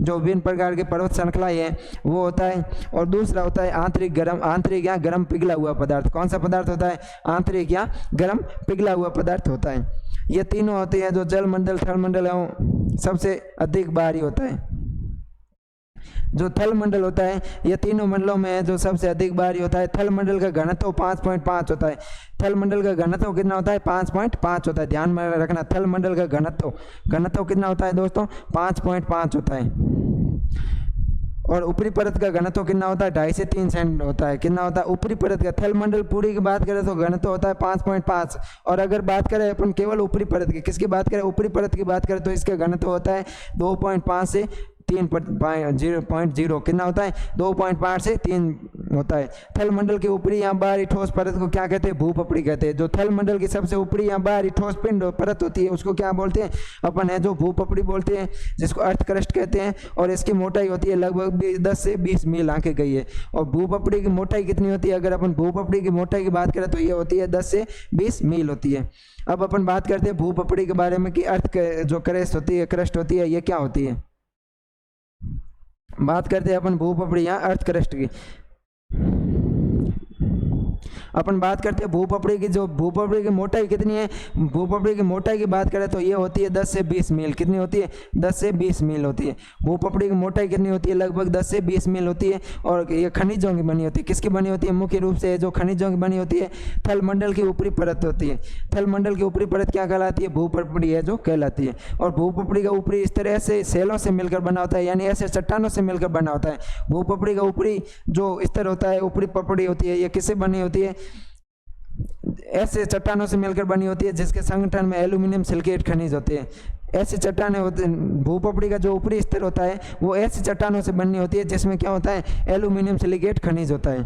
जो विभिन्न प्रकार के पर्वत श्रृंखलाएं है वो होता है। और दूसरा होता है आंतरिक या गर्म पिघला हुआ पदार्थ। कौन सा पदार्थ होता है? आंतरिक या गर्म पिघला हुआ पदार्थ होता है। ये तीनों होते हैं जो जल मंडल, थल मंडल एवं सबसे अधिक बाहरी होता है। जो थल मंडल होता है ये तीनों मंडलों में जो सबसे अधिक बाहरी होता है। थल मंडल का घनत्व 5.5 होता है। थल मंडल का घनत्व कितना होता है? 5.5 होता है। ध्यान में रखना, थल मंडल का घनत्व कितना होता है दोस्तों? 5.5 होता है। और ऊपरी परत का घनत्व कितना होता है? 2.5 से 3 सेंट होता है। कितना होता है ऊपरी परत का? थल मंडल पूरी की बात करें तो घनत्व होता है 5.5। और अगर बात करें अपन केवल ऊपरी परत की, किसकी बात करें? ऊपरी परत की बात करें तो इसका घनत्व होता है 2.5 से 3.0। कितना होता है? 2.5 से 3 होता है। थल मंडल के ऊपरी या बाहरी ठोस परत को क्या कहते हैं? भूपपड़ी कहते हैं। जो थल मंडल की सबसे ऊपरी या बाहरी ठोस पिंड परत होती है उसको क्या बोलते हैं? अपन है जो भूपपड़ी बोलते हैं, जिसको अर्थ क्रस्ट कहते हैं। और इसकी मोटाई होती है लगभग 10 से 20 मील आंके गई है। और भूपपड़ी की मोटाई कितनी होती है? अगर अपन भूपपड़ी की मोटाई की बात करें तो ये होती है 10 से 20 मील होती है। अब अपन बात करते हैं भूपपड़ी के बारे में कि अर्थ जो क्रस्ट होती है ये क्या होती है। बात करते हैं अपन भूपपड़ी या अर्थ क्रस्ट की। अपन बात करते हैं भूपपड़ी की। जो भूपपड़ी की मोटाई कितनी है? भूपपड़ी की मोटाई की बात करें तो ये होती है 10 से 20 मील। कितनी होती है? 10 से 20 मील होती है। भूपपड़ी की मोटाई कितनी होती है? लगभग 10 से 20 मील होती है। और ये खनिजों की बनी होती है। किसकी बनी होती है? मुख्य रूप से जो खनिजों की बनी होती है थल मंडल की ऊपरी परत होती है। थल मंडल की ऊपरी परत क्या कहलाती है? भूपपड़ी है जो कहलाती है। और भूपपड़ी का ऊपरी स्तर ऐसे सेलों से मिलकर बना होता है, यानी ऐसे चट्टानों से मिलकर बना होता है। भूपपड़ी का ऊपरी जो स्तर होता है, ऊपरी पपड़ी होती है, ये किससे बनी होती है? ऐसे चट्टानों से मिलकर बनी होती है जिसके संगठन में एल्यूमिनियम सिलिकेट खनिज होते हैं। ऐसी चट्टानें होती हैं। भूपपड़ी का जो ऊपरी स्तर होता है वो ऐसी चट्टानों से बनी होती है जिसमें क्या होता है? एल्यूमिनियम सिलिकेट खनिज होता है।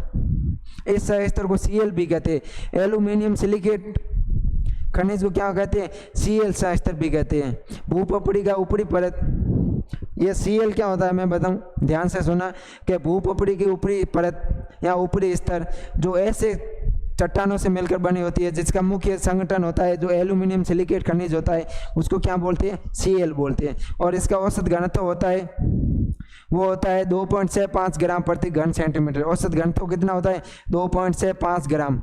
इस स्तर को Cl भी कहते हैं। एल्यूमिनियम सिलिकेट खनिज को क्या कहते हैं? Cl स्तर भी कहते हैं। भूपपड़ी का ऊपरी परत, ये Cl क्या होता है मैं बताऊं, ध्यान से सुना कि भूपपड़ी की ऊपरी परत या ऊपरी स्तर जो ऐसे चट्टानों से मिलकर बनी होती है जिसका मुख्य संगठन होता है जो एल्यूमिनियम सिलिकेट खनिज होता है उसको क्या बोलते हैं? Cl बोलते हैं। और इसका औसत घनत्व होता है वो होता है 2.65 ग्राम प्रति घन सेंटीमीटर। औसत घनत्व कितना होता है? 2.65 ग्राम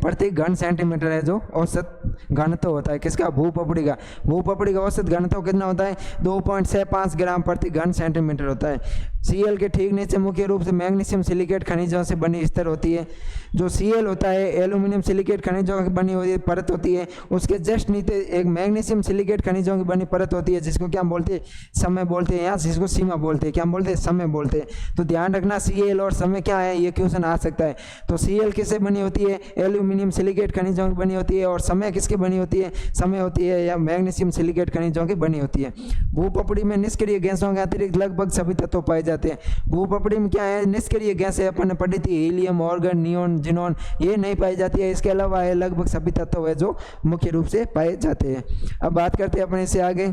प्रति घन सेंटीमीटर है जो औसत घनत्व होता है किसका, भूपपड़ी का। भूपपड़ी का औसत घनत्व कितना होता है, 2.65 ग्राम प्रति घन सेंटीमीटर होता है। Cl के ठीक नीचे मुख्य रूप से मैग्नीशियम सिलिकेट खनिजों से बनी स्तर होती है। जो Cl होता है एल्यूमिनियम सिलिकेट खनिजों की बनी हुई परत होती है, उसके जस्ट नीचे एक मैग्नीशियम सिलिकेट खनिजों की बनी परत होती है जिसको क्या बोलते हैं, समय बोलते हैं, यहाँ जिसको सीमा बोलते हैं, क्या बोलते हैं, समय बोलते हैं। तो ध्यान रखना Cl और समय क्या है, ये क्वेश्चन आ सकता है। तो Cl किससे बनी होती है, एल्यूमिनियम सिलिकेट खनिजों की बनी होती है, और समय किसकी बनी होती है, समय होती है या मैग्नीशियम सिलिकेट खनिजों की बनी होती है। भूपपड़ी में निष्क्रिय गैसों के अतिरिक्त लगभग सभी तत्व पाए जाते हैं। भूपपड़ी में क्या है, निष्क्रिय गैस है, अपन ने पढ़ी थी, हीलियम, ऑर्गन, नियोन, जिनोन, ये नहीं पाई जाती है। इसके अलावा है लगभग सभी तत्व है जो मुख्य रूप से पाए जाते हैं। अब बात करते हैं अपने इससे आगे।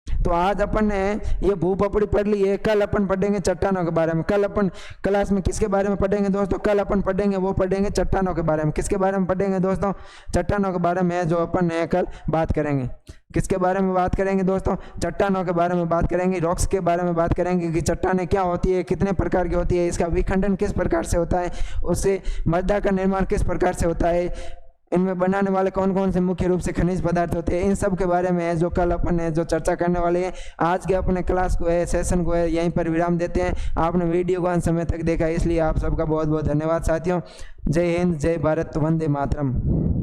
तो आज अपन ने ये भूपपड़ी पढ़ ली है, कल अपन पढ़ेंगे चट्टानों के बारे में। कल अपन क्लास में किसके बारे में पढ़ेंगे दोस्तों, कल अपन पढ़ेंगे वो पढ़ेंगे चट्टानों के बारे में। किसके बारे में पढ़ेंगे दोस्तों, चट्टानों के बारे में जो अपन ने कल बात करेंगे। किसके बारे में बात करेंगे दोस्तों, चट्टानों के बारे में बात करेंगे, रॉक्स के बारे में बात करेंगे कि चट्टानें क्या होती है, कितने प्रकार की होती है, इसका विखंडन किस प्रकार से होता है, उससे मृदा का निर्माण किस प्रकार से होता है, इनमें बनाने वाले कौन कौन से मुख्य रूप से खनिज पदार्थ होते हैं, इन सब के बारे में है जो कल अपन ने जो चर्चा करने वाले हैं। आज के अपने क्लास को है, सेशन को है, यहीं पर विराम देते हैं। आपने वीडियो को अंत समय तक देखा, इसलिए आप सबका बहुत बहुत धन्यवाद साथियों। जय हिंद, जय भारत, वंदे मातरम।